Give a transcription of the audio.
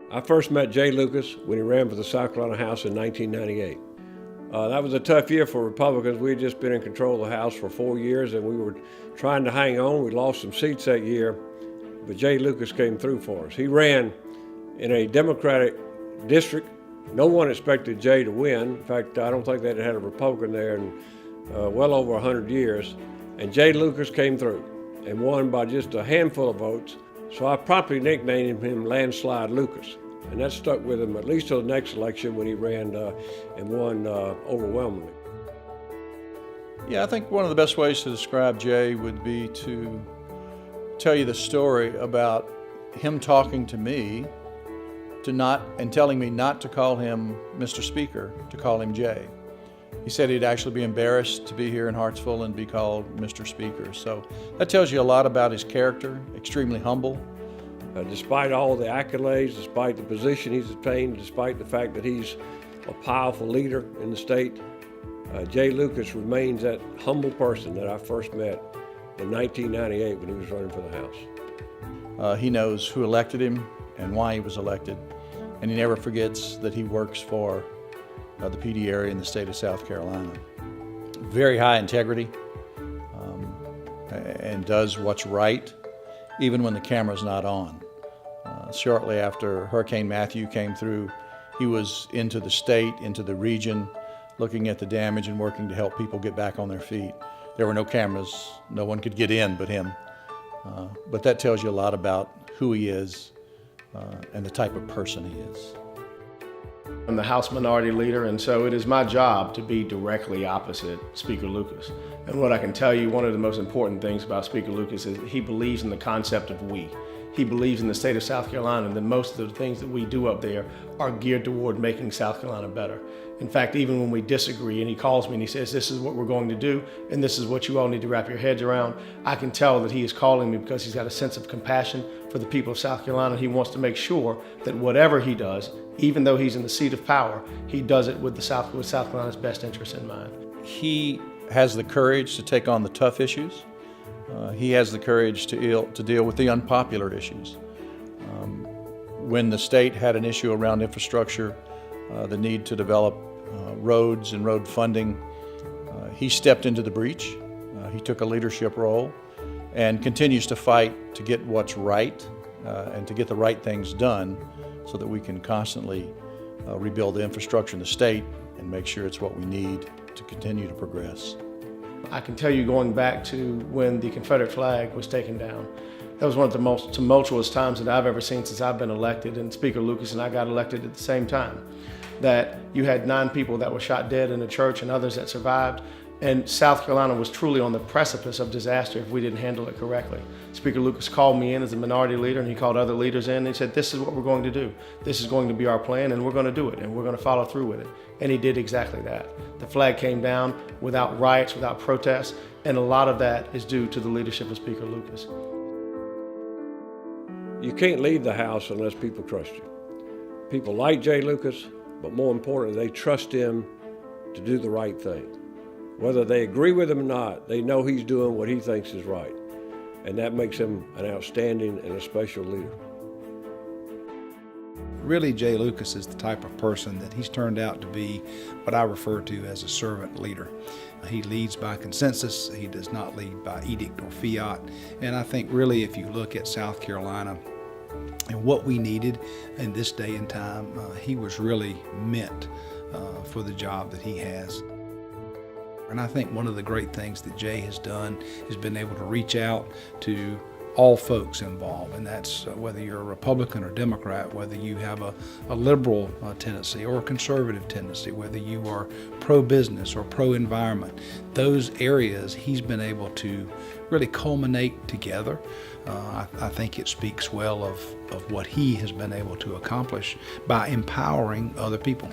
I first met Jay Lucas when he ran for the South Carolina House in 1998. That was a tough year for Republicans. We had just been in control of the House for 4 years and we were trying to hang on. We lost some seats that year, but Jay Lucas came through for us. He ran in a Democratic district. No one expected Jay to win. In fact, I don't think they'd had a Republican there in well over 100 years. And Jay Lucas came through and won by just a handful of votes. So I promptly nicknamed him Landslide Lucas. And that stuck with him at least till the next election when he ran and won overwhelmingly. Yeah, I think one of the best ways to describe Jay would be to tell you the story about him talking to me and telling me not to call him Mr. Speaker, to call him Jay. He said he'd actually be embarrassed to be here in Hartsville and be called Mr. Speaker. So that tells you a lot about his character, extremely humble. Despite all the accolades, despite the position he's attained, despite the fact that he's a powerful leader in the state, Jay Lucas remains that humble person that I first met in 1998 when he was running for the House. He knows who elected him and why he was elected, and he never forgets that he works for the PD area in the state of South Carolina. Very high integrity, and does what's right, even when the camera's not on. Shortly after Hurricane Matthew came through, he was into the state, into the region, looking at the damage and working to help people get back on their feet. There were no cameras, no one could get in but him. But that tells you a lot about who he is and the type of person he is. I'm the House Minority Leader, and so it is my job to be directly opposite Speaker Lucas. And what I can tell you, one of the most important things about Speaker Lucas is that he believes in the concept of we. He believes in the state of South Carolina, and that most of the things that we do up there are geared toward making South Carolina better. In fact, even when we disagree and he calls me and he says, this is what we're going to do, and this is what you all need to wrap your heads around, I can tell that he is calling me because he's got a sense of compassion for the people of South Carolina. He wants to make sure that whatever he does, even though he's in the seat of power, he does it with South Carolina's best interests in mind. He has the courage to take on the tough issues. He has the courage to deal with the unpopular issues. When the state had an issue around infrastructure, the need to develop roads and road funding, he stepped into the breach. He took a leadership role and continues to fight to get what's right and to get the right things done so that we can constantly rebuild the infrastructure in the state and make sure it's what we need to continue to progress. I can tell you, going back to when the Confederate flag was taken down, that was one of the most tumultuous times that I've ever seen since I've been elected, and Speaker Lucas and I got elected at the same time. That you had 9 people that were shot dead in the church and others that survived, and South Carolina was truly on the precipice of disaster if we didn't handle it correctly. Speaker Lucas called me in as a minority leader, and he called other leaders in, and he said, this is what we're going to do. This is going to be our plan, and we're going to do it, and we're going to follow through with it. And he did exactly that. The flag came down without riots, without protests, and a lot of that is due to the leadership of Speaker Lucas. You can't leave the House unless people trust you. People like Jay Lucas, but more importantly, they trust him to do the right thing. Whether they agree with him or not, they know he's doing what he thinks is right. And that makes him an outstanding and a special leader. Really, Jay Lucas is the type of person that he's turned out to be what I refer to as a servant leader. He leads by consensus. He does not lead by edict or fiat. And I think really, if you look at South Carolina and what we needed in this day and time, he was really meant for the job that he has. And I think one of the great things that Jay has done is been able to reach out to all folks involved, and that's whether you're a Republican or Democrat, whether you have a liberal tendency or a conservative tendency, whether you are pro-business or pro-environment. Those areas he's been able to really culminate together. I think it speaks well of what he has been able to accomplish by empowering other people.